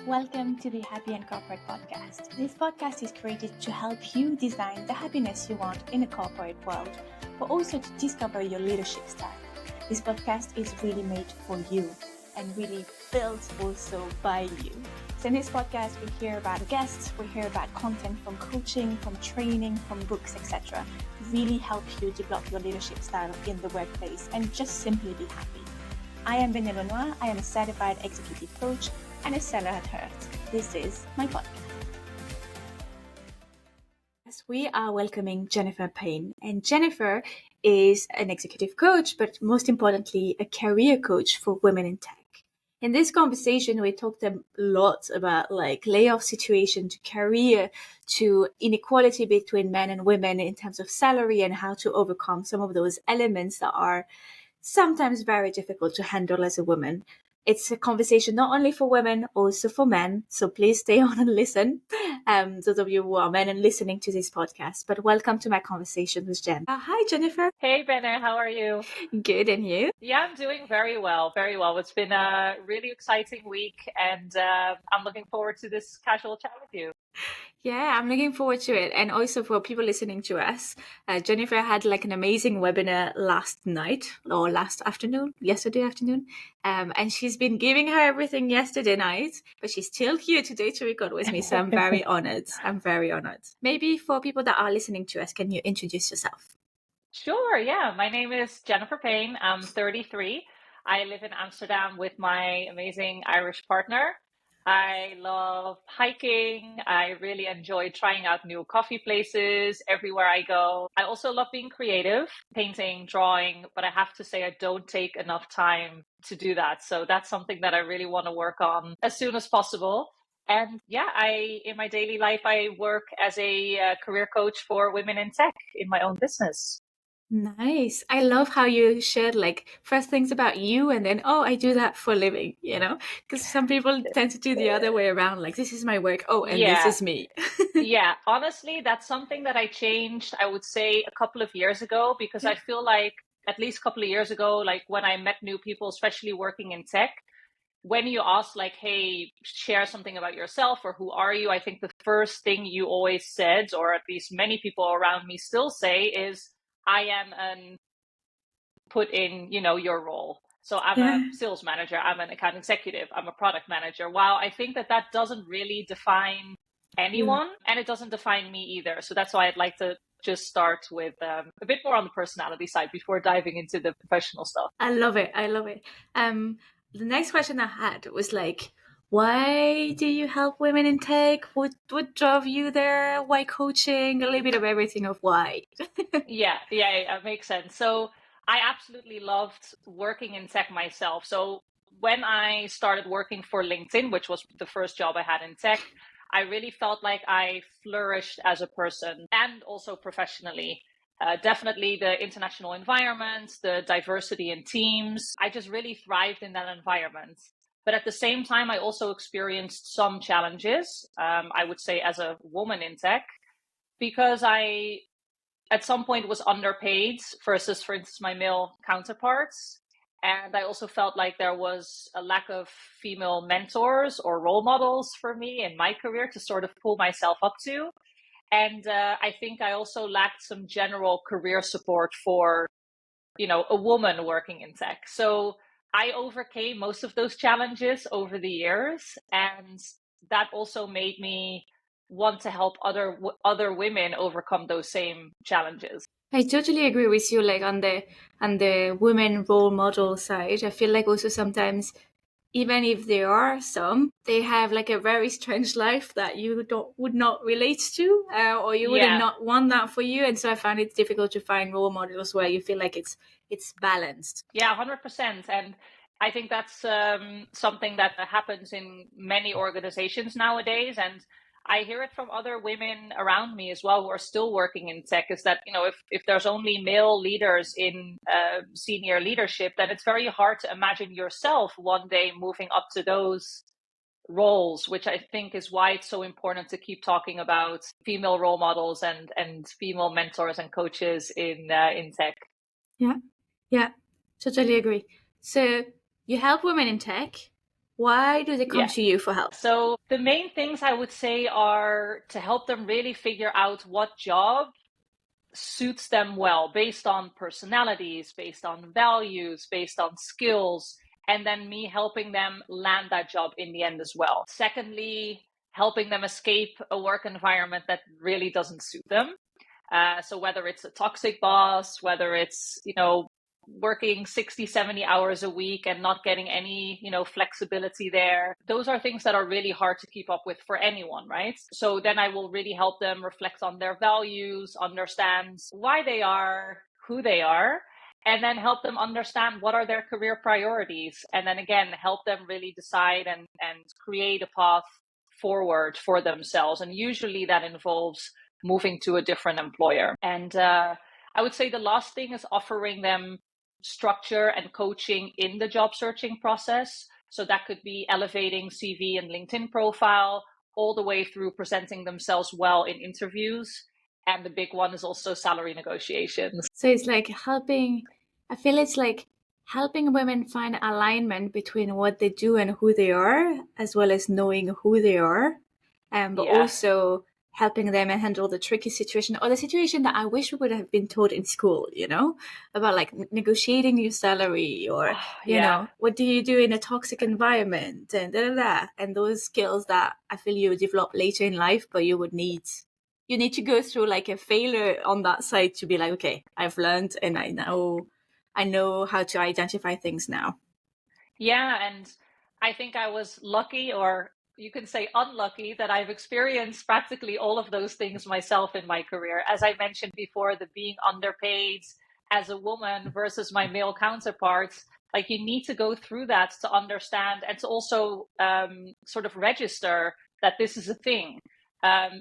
Welcome to the Happy and Corporate podcast. This podcast is created to help you design the happiness you want in a corporate world, but also to discover your leadership style. This podcast is really made for you and really built also by you. So in this podcast, we hear about guests, we hear about content from coaching, from training, from books, etc. Really help you develop your leadership style in the workplace and just simply be happy. I am Benet Lenoir. I am a certified executive coach and a seller at heart. This is my podcast. Yes, we are welcoming Jennifer Paine, and Jennifer is an executive coach, but most importantly, a career coach for women in tech. In this conversation, we talked a lot about layoff situation to career, to inequality between men and women in terms of salary and how to overcome some of those elements that are sometimes very difficult to handle as a woman. It's a conversation not only for women, also for men. So please stay on and listen. Those of you who are men and listening to this podcast. But welcome to my conversation with Jen. Hi, Jennifer. Hey, Benner. How are you? Good, and you? Yeah, I'm doing very well. Very well. It's been a really exciting week, and I'm looking forward to this casual chat with you. Yeah, I'm looking forward to it. And also for people listening to us, Jennifer had an amazing webinar last night or yesterday afternoon. And she's been giving her everything yesterday night, but she's still here today to record with me. So I'm very honored. Maybe for people that are listening to us, can you introduce yourself? Sure. Yeah. My name is Jennifer Paine. I'm 33. I live in Amsterdam with my amazing Irish partner. I love hiking. I really enjoy trying out new coffee places everywhere I go. I also love being creative, painting, drawing, but I have to say I don't take enough time to do that. So that's something that I really want to work on as soon as possible. And yeah, in my daily life, I work as a career coach for women in tech in my own business. Nice. I love how you shared first things about you and then, I do that for a living, because some people tend to do the other way around. This is my work. Oh, and this is me. Yeah, honestly, that's something that I changed, I would say, a couple of years ago, because I feel like at least a couple of years ago, when I met new people, especially working in tech, when you ask hey, share something about yourself or who are you, I think the first thing you always said, or at least many people around me still say, is I am put in, your role. So I'm a sales manager, I'm an account executive, I'm a product manager. Wow, I think that doesn't really define anyone, and it doesn't define me either. So that's why I'd like to just start with a bit more on the personality side before diving into the professional stuff. I love it. The next question I had was why do you help women in tech? What drove you there? Why coaching? A little bit of everything of why. Yeah, it makes sense. So I absolutely loved working in tech myself. So when I started working for LinkedIn, which was the first job I had in tech, I really felt like I flourished as a person and also professionally. Definitely the international environment, the diversity in teams. I just really thrived in that environment. But at the same time, I also experienced some challenges, I would say, as a woman in tech, because I at some point was underpaid versus, for instance, my male counterparts. And I also felt like there was a lack of female mentors or role models for me in my career to sort of pull myself up to. And I think I also lacked some general career support for, a woman working in tech. So I overcame most of those challenges over the years. And that also made me want to help other women overcome those same challenges. I totally agree with you. On the women role model side, I feel like also sometimes, even if there are some, they have a very strange life that you would not relate to, or you wouldn't not want that for you. And so I find it difficult to find role models where you feel like it's balanced. Yeah, 100%. And I think that's something that happens in many organizations nowadays. And I hear it from other women around me as well who are still working in tech, is that, if there's only male leaders in senior leadership, then it's very hard to imagine yourself one day moving up to those roles, which I think is why it's so important to keep talking about female role models and female mentors and coaches in tech. Yeah, totally agree. So you help women in tech. Why do they come Yeah. to you for help? So the main things I would say are to help them really figure out what job suits them well based on personalities, based on values, based on skills, and then me helping them land that job in the end as well. Secondly, helping them escape a work environment that really doesn't suit them. So whether it's a toxic boss, whether it's, working 60, 70 hours a week and not getting any, flexibility there. Those are things that are really hard to keep up with for anyone, right? So then I will really help them reflect on their values, understand why they are who they are, and then help them understand what are their career priorities. And then again, help them really decide and create a path forward for themselves. And usually that involves moving to a different employer. And I would say the last thing is offering them structure and coaching in the job searching process. So that could be elevating CV and LinkedIn profile, all the way through presenting themselves well in interviews. And the big one is also salary negotiations. So it's like helping, I feel it's like helping women find alignment between what they do and who they are, as well as knowing who they are, but Yeah. also helping them handle the tricky situation or the situation that I wish we would have been taught in school, about like negotiating your salary or, Yeah. what do you do in a toxic environment and da da da. And those skills that I feel you develop later in life, but you need to go through like a failure on that side to be like, okay, I've learned and I know how to identify things now. Yeah, and I think I was lucky, or you can say unlucky, that I've experienced practically all of those things myself in my career. As I mentioned before, the being underpaid as a woman versus my male counterparts, like you need to go through that to understand and to also sort of register that this is a thing.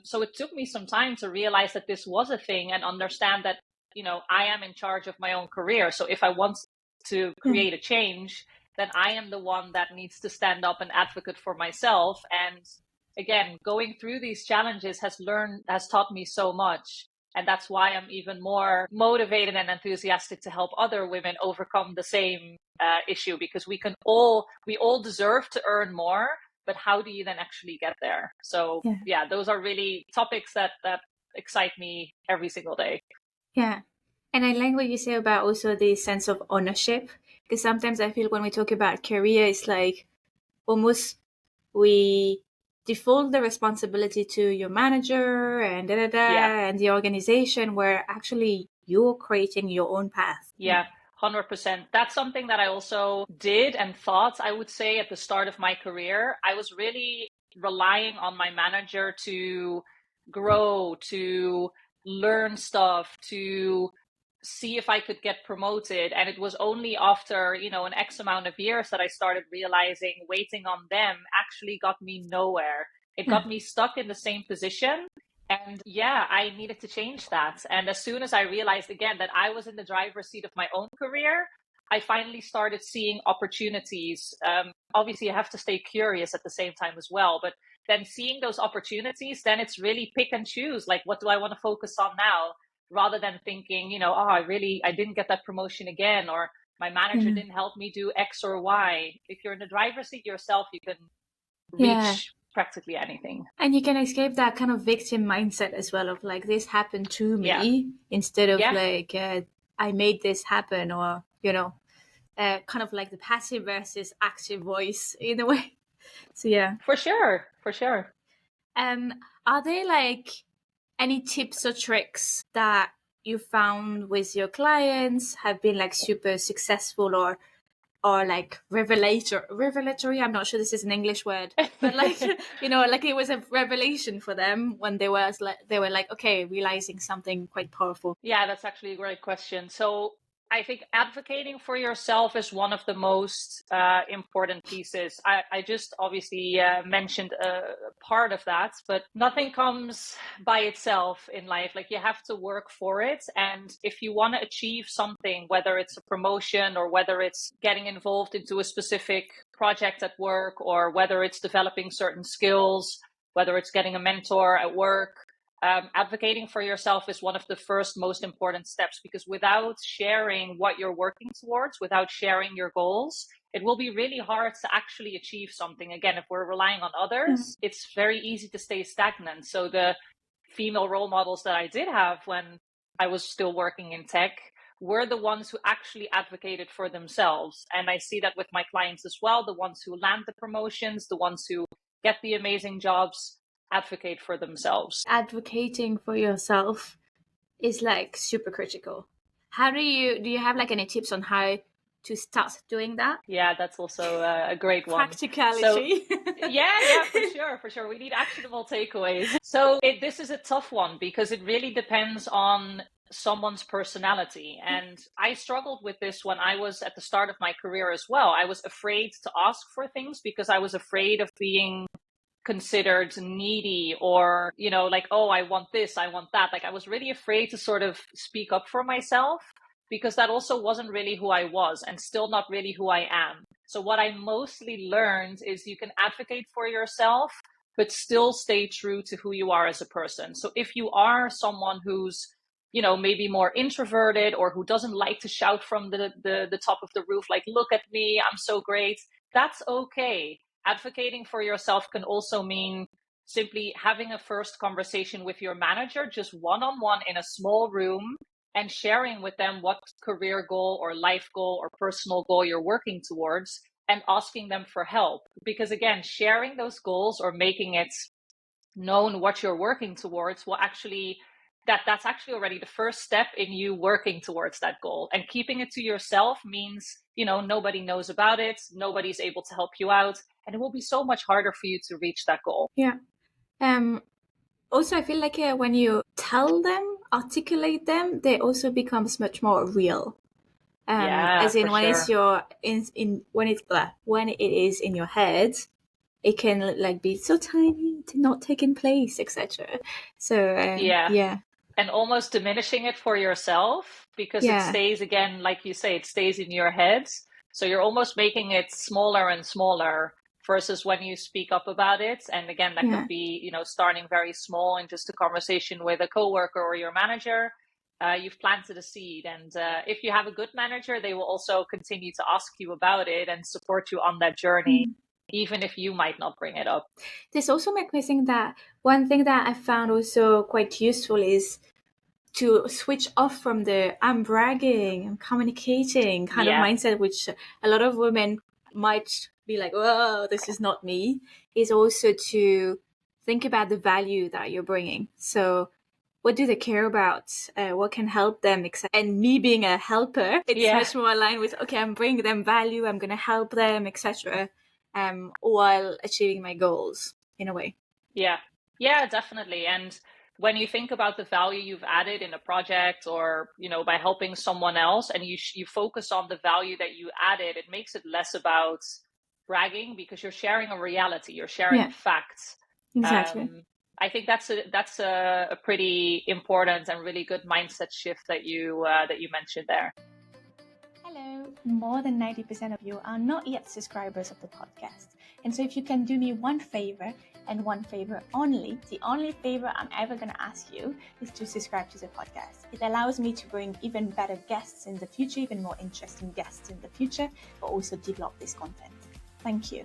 So it took me some time to realize that this was a thing and understand that, I am in charge of my own career. So if I want to Yeah. create a change, then I am the one that needs to stand up and advocate for myself. And again, going through these challenges has taught me so much. And that's why I'm even more motivated and enthusiastic to help other women overcome the same issue, because we all deserve to earn more, but how do you then actually get there? So Yeah. yeah, those are really topics that excite me every single day. Yeah. And I like what you say about also the sense of ownership. Because sometimes I feel when we talk about career, it's like almost we default the responsibility to your manager and da da Yeah. da and the organization, where actually you're creating your own path. Yeah, 100%. That's something that I also did and thought, I would say, at the start of my career. I was really relying on my manager to grow, to learn stuff, to see if I could get promoted. And it was only after, an X amount of years that I started realizing waiting on them actually got me nowhere. It Yeah. got me stuck in the same position. And yeah, I needed to change that. And as soon as I realized again that I was in the driver's seat of my own career, I finally started seeing opportunities. Obviously, I have to stay curious at the same time as well. But then seeing those opportunities, then it's really pick and choose. Like, what do I want to focus on now? Rather than thinking, I didn't get that promotion again, or my manager Yeah. didn't help me do X or Y. If you're in the driver's seat yourself, you can Yeah. reach practically anything. And you can escape that kind of victim mindset as well of like, this happened to Yeah. me, instead of Yeah. like, I made this happen, or, kind of like the passive versus active voice in a way. So yeah. For sure. For sure. Um, are there like any tips or tricks that you found with your clients have been like super successful, or like revelatory? I'm not sure this is an English word, but like like it was a revelation for them when they were like, okay, realizing something quite powerful. Yeah, that's actually a great question. So I think advocating for yourself is one of the most important pieces. I just obviously mentioned a part of that, but nothing comes by itself in life. Like you have to work for it. And if you want to achieve something, whether it's a promotion or whether it's getting involved into a specific project at work, or whether it's developing certain skills, whether it's getting a mentor at work, advocating for yourself is one of the first most important steps, because without sharing what you're working towards, without sharing your goals, it will be really hard to actually achieve something. Again, if we're relying on others, it's very easy to stay stagnant. So the female role models that I did have when I was still working in tech were the ones who actually advocated for themselves. And I see that with my clients as well, the ones who land the promotions, the ones who get the amazing jobs, advocate for themselves. Advocating for yourself is like super critical. How do you have like any tips on how to start doing that? Yeah, that's also a great one. Practicality. So, yeah, for sure. We need actionable takeaways. So this is a tough one because it really depends on someone's personality. And I struggled with this when I was at the start of my career as well. I was afraid to ask for things because I was afraid of being considered needy or, like, oh, I want this, I want that. Like I was really afraid to sort of speak up for myself because that also wasn't really who I was and still not really who I am. So what I mostly learned is you can advocate for yourself, but still stay true to who you are as a person. So if you are someone who's, maybe more introverted or who doesn't like to shout from the top of the roof, like, look at me, I'm so great, that's okay. Advocating for yourself can also mean simply having a first conversation with your manager, just one-on-one in a small room, and sharing with them what career goal or life goal or personal goal you're working towards and asking them for help. Because again, sharing those goals or making it known what you're working towards will actually that's actually already the first step in you working towards that goal. And keeping it to yourself means, nobody knows about it, nobody's able to help you out, and it will be so much harder for you to reach that goal. Yeah. Also, I feel like when you tell them, articulate them, they also becomes much more real. Yeah, As in for when it's sure. when it is in your head, it can like be so tiny to not taking place, etc. So Yeah. yeah, And almost diminishing it for yourself because it yeah, stays, again, like you say, it stays in your head. So you're almost making it smaller and smaller versus when you speak up about it. And again, that yeah. can be, starting very small in just a conversation with a coworker or your manager. You've planted a seed. And if you have a good manager, they will also continue to ask you about it and support you on that journey, even if you might not bring it up. This also makes me think that one thing that I found also quite useful is to switch off from the I'm bragging, I'm communicating kind of Yeah. mindset, which a lot of women might be like, oh, this is not me, is also to think about the value that you're bringing. So what do they care about? What can help them? And me being a helper, it's Yeah. much more aligned with, okay, I'm bringing them value, I'm going to help them, etc. While achieving my goals in a way. Yeah, definitely. And when you think about the value you've added in a project or, by helping someone else and you focus on the value that you added, it makes it less about bragging because you're sharing a reality, you're sharing Yeah, facts. exactly. I think that's a pretty important and really good mindset shift that you mentioned there. Hello, more than 90% of you are not yet subscribers of the podcast. And so if you can do me one favor and one favor only, the only favor I'm ever going to ask you is to subscribe to the podcast. It allows me to bring even better guests in the future, even more interesting guests in the future, but also develop this content. Thank you.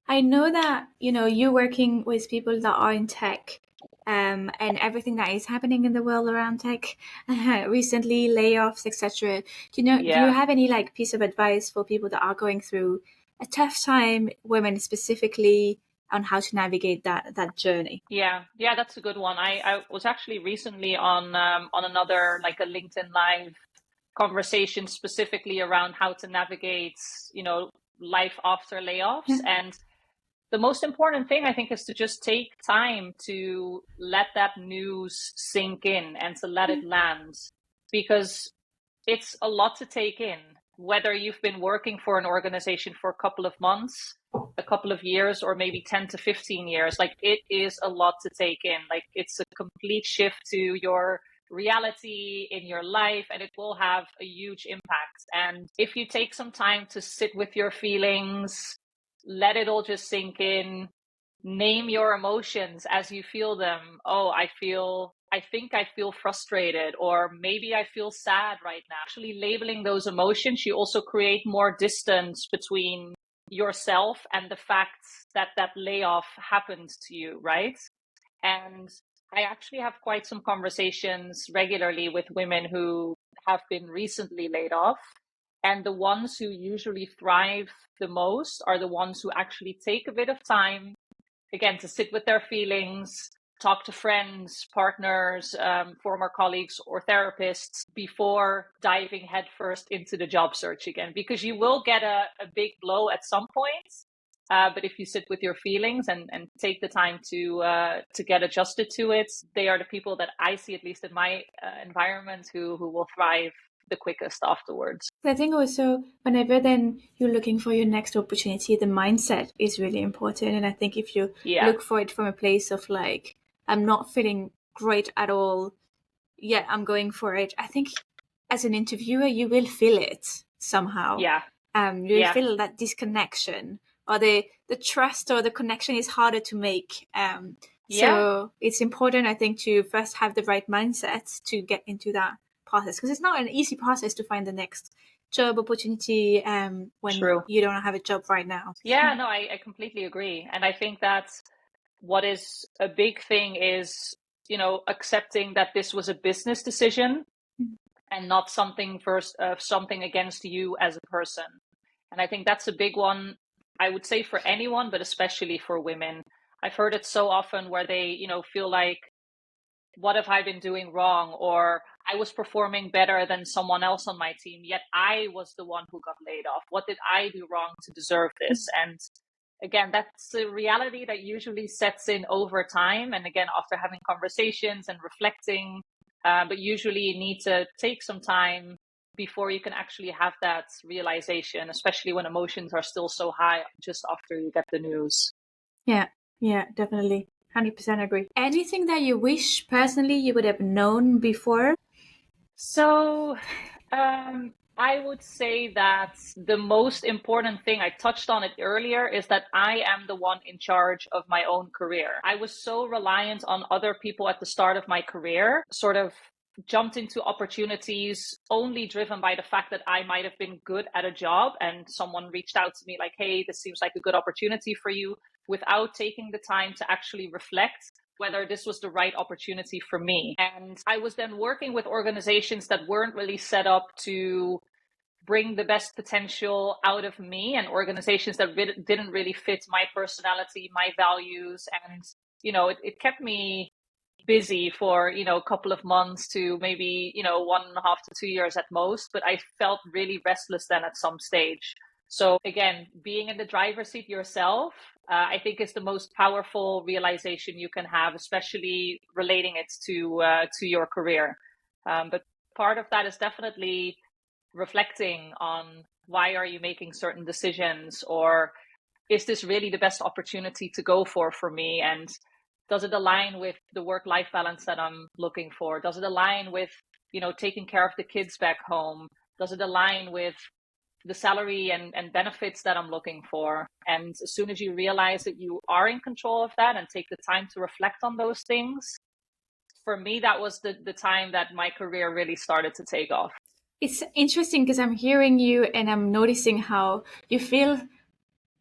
I know that, you're working with people that are in tech. And everything that is happening in the world around tech recently, layoffs, etc. Do you have any like piece of advice for people that are going through a tough time, women specifically, on how to navigate that journey? Yeah, that's a good one. I was actually recently on another, like, a LinkedIn Live conversation specifically around how to navigate, life after layoffs. Yeah. And the most important thing, I think, is to just take time to let that news sink in and to let it land, because it's a lot to take in, whether you've been working for an organization for a couple of months, a couple of years, or maybe 10 to 15 years. Like, it is a lot to take in. Like, it's a complete shift to your reality in your life, and it will have a huge impact. And if you take some time to sit with your feelings, let it all just sink in, name your emotions as you feel them. Oh, I feel I think I feel frustrated, or maybe I feel sad right now. Actually labeling those emotions, you also create more distance between yourself and the fact that that layoff happened to you, right? And I actually have quite some conversations regularly with women who have been recently laid off. And the ones who usually thrive the most are the ones who actually take a bit of time, again, to sit with their feelings, talk to friends, partners, former colleagues, or therapists before diving headfirst into the job search again. Because you will get a big blow at some point. But if you sit with your feelings and take the time to get adjusted to it, they are the people that I see, at least in my environment, who will thrive the quickest afterwards. I think also whenever then you're looking for your next opportunity, the mindset is really important. And I think if you Yeah, look for it from a place of like, I'm not feeling great at all, yet I'm going for it, I think as an interviewer, you will feel it somehow. yeah, You will yeah, feel that disconnection, or the trust or the connection is harder to make. yeah. So it's important, I think, to first have the right mindset to get into that process, because it's not an easy process to find the next job opportunity when True. you don't have a job right now. Yeah, no, I completely agree. And I think that what is a big thing is, accepting that this was a business decision and not something first, something against you as a person. And I think that's a big one, I would say, for anyone, but especially for women. I've heard it so often where they, feel like, what have I been doing wrong? Or I was performing better than someone else on my team, yet I was the one who got laid off. What did I do wrong to deserve this? And again, that's a reality that usually sets in over time. And again, after having conversations and reflecting, but usually you need to take some time before you can actually have that realization, especially when emotions are still so high just after you get the news. Yeah, yeah, definitely. 100% agree. Anything that you wish personally you would have known before? So, I would say that the most important thing, I touched on it earlier, is that I am the one in charge of my own career. I was so reliant on other people at the start of my career, sort of jumped into opportunities only driven by the fact that I might have been good at a job and someone reached out to me like, hey, this seems like a good opportunity for you, without taking the time to actually reflect whether this was the right opportunity for me. And I was then working with organizations that weren't really set up to bring the best potential out of me, and organizations that didn't really fit my personality, my values. And, it kept me busy for, a couple of months to maybe, 1.5 to 2 years at most. But I felt really restless then at some stage. So again, being in the driver's seat yourself, I think is the most powerful realization you can have, especially relating it to your career. But part of that is definitely reflecting on, why are you making certain decisions, or is this really the best opportunity to go for me? And does it align with the work-life balance that I'm looking for? Does it align with, taking care of the kids back home? Does it align with the salary and benefits that I'm looking for? And as soon as you realize that you are in control of that and take the time to reflect on those things, for me, that was the time that my career really started to take off. It's interesting because I'm hearing you and I'm noticing how you feel.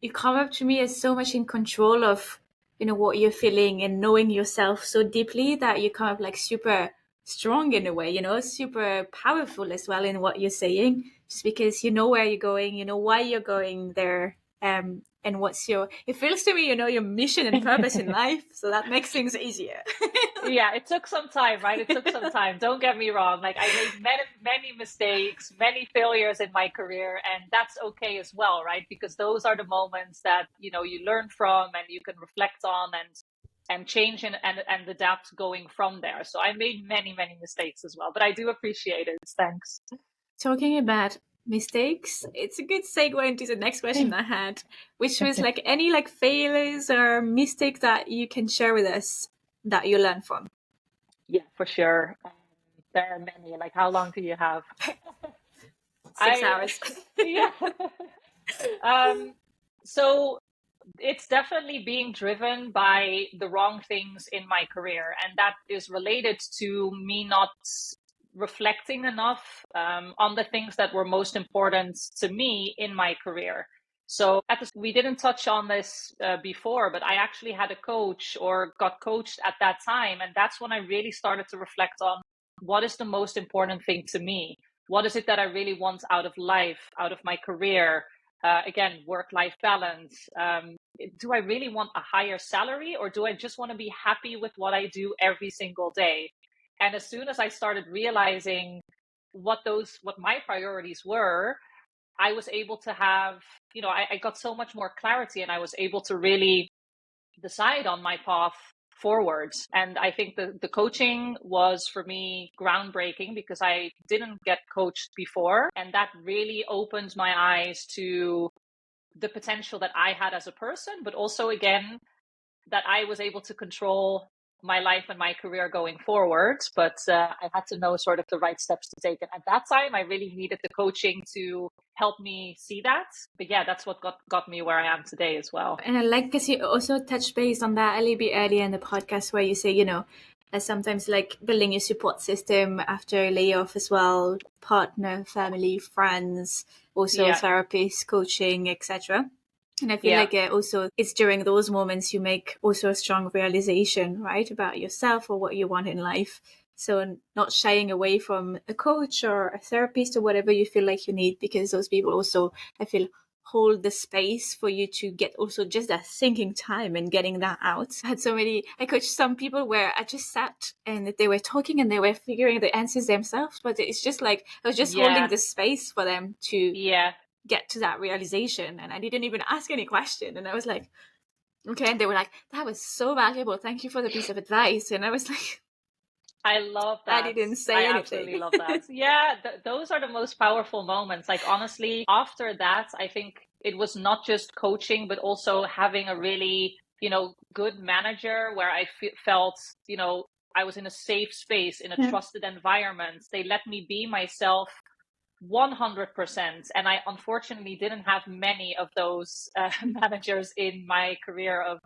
You come up to me as so much in control of what you're feeling and knowing yourself so deeply that you come up like super strong in a way, super powerful as well in what you're saying, just because you know where you're going, you know why you're going there, and what's it feels to me, your mission and purpose in life, so that makes things easier. Yeah, it took some time, right? It took some time. Don't get me wrong. Like, I made many, many mistakes, many failures in my career, and that's okay as well, right? Because those are the moments that, you learn from and you can reflect on and change and adapt going from there. So I made many, many mistakes as well, but I do appreciate it. Thanks. Talking about mistakes, it's a good segue into the next question I had, which was like any like failures or mistakes that you can share with us that you learn from. Yeah, for sure. There are many. Like, how long do you have? 6 I, hours. yeah. Um, so It's definitely being driven by the wrong things in my career. And that is related to me not reflecting enough on the things that were most important to me in my career. So we didn't touch on this before, but I actually had a coach or got coached at that time. And that's when I really started to reflect on what is the most important thing to me? What is it that I really want out of life, out of my career? Again, work-life balance. Do I really want a higher salary, or do I just want to be happy with what I do every single day? And as soon as I started realizing what my priorities were, I was able to have, I got so much more clarity, and I was able to really decide on my path forwards. And I think the coaching was for me groundbreaking because I didn't get coached before. And that really opened my eyes to the potential that I had as a person, but also, again, that I was able to control my life and my career going forward. But I had to know sort of the right steps to take. And at that time, I really needed the coaching to help me see that. But yeah, that's what got me where I am today as well. And I like, because you also touched base on that a little bit earlier in the podcast, where you say, sometimes like building your support system after a layoff as well, partner, family, friends, also therapists, coaching, etc. And I feel like also it's during those moments you make also a strong realization, right, about yourself or what you want in life. So not shying away from a coach or a therapist or whatever you feel like you need, because those people also, I feel, hold the space for you to get also just that thinking time and getting that out. I coached some people where I just sat and they were talking and they were figuring the answers themselves, but it's just like I was just holding the space for them to get to that realization, and I didn't even ask any question, and I was like, okay, and they were like, that was so valuable, thank you for the piece of advice, and I was like, I love that. I didn't say I anything. absolutely love that. Yeah, those are the most powerful moments. Like, honestly, after that, I think it was not just coaching, but also having a really, good manager where I felt, I was in a safe space, in a trusted environment. They let me be myself 100%. And I unfortunately didn't have many of those managers in my career of,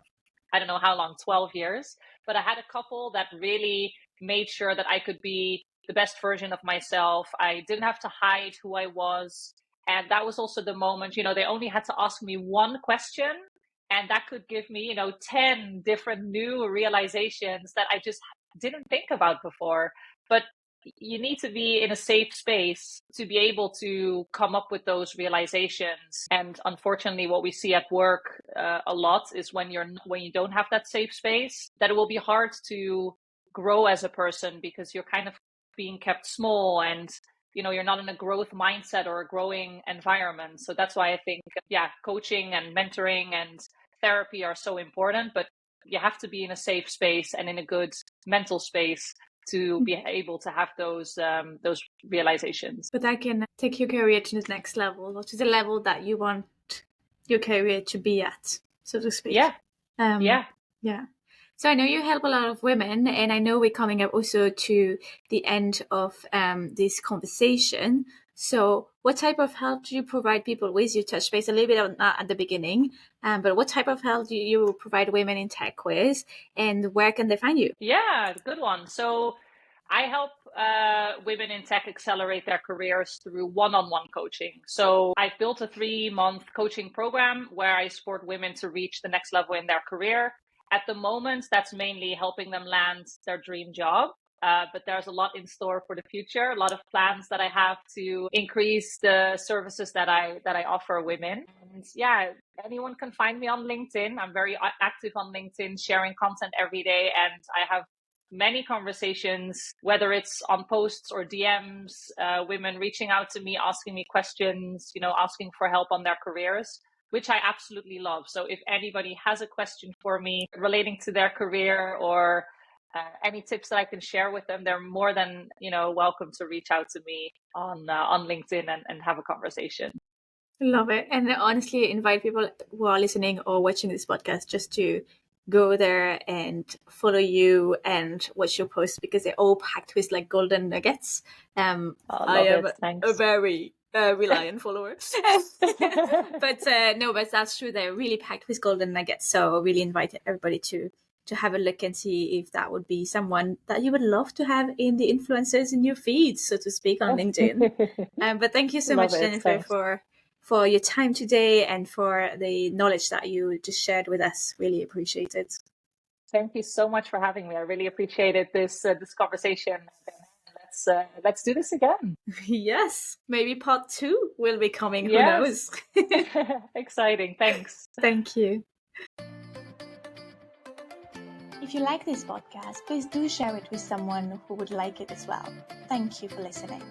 I don't know how long, 12 years. But I had a couple that really made sure that I could be the best version of myself. I didn't have to hide who I was. And that was also the moment, they only had to ask me one question. And that could give me, 10 different new realizations that I just didn't think about before. But you need to be in a safe space to be able to come up with those realizations. And unfortunately, what we see at work a lot is when you don't have that safe space, that it will be hard to grow as a person because you're kind of being kept small, and you're not in a growth mindset or a growing environment. So that's why I think coaching and mentoring and therapy are so important, but you have to be in a safe space and in a good mental space to be able to have those realizations. But that can take your career to the next level, or to the level that you want your career to be at, so to speak. Yeah. So I know you help a lot of women, and I know we're coming up also to the end of this conversation. So what type of help do you provide people with? You touched base a little bit on that at the beginning, but what type of help do you provide women in tech with, and where can they find you? Yeah, good one. So I help women in tech accelerate their careers through one-on-one coaching. So I've built a 3-month coaching program where I support women to reach the next level in their career. At the moment, that's mainly helping them land their dream job. But there's a lot in store for the future, a lot of plans that I have to increase the services that I offer women. And yeah, anyone can find me on LinkedIn. I'm very active on LinkedIn, sharing content every day. And I have many conversations, whether it's on posts or DMs, women reaching out to me, asking me questions, asking for help on their careers, which I absolutely love. So if anybody has a question for me relating to their career, or any tips that I can share with them, they're more than welcome to reach out to me on LinkedIn and have a conversation. Love it. And honestly, invite people who are listening or watching this podcast just to go there and follow you and watch your posts, because they're all packed with like golden nuggets. I am a very reliant follower. But no, but that's true. They're really packed with golden nuggets. So I really invite everybody to have a look and see if that would be someone that you would love to have in the influencers in your feed, so to speak, on LinkedIn. But thank you so Love much, it. Jennifer, Thanks. for your time today and for the knowledge that you just shared with us. Really appreciate it. Thank you so much for having me. I really appreciated this conversation. Let's do this again. Yes, maybe part 2 will be coming. Who Yes. knows? Exciting. Thanks. Thank you. If you like this podcast, please do share it with someone who would like it as well. Thank you for listening.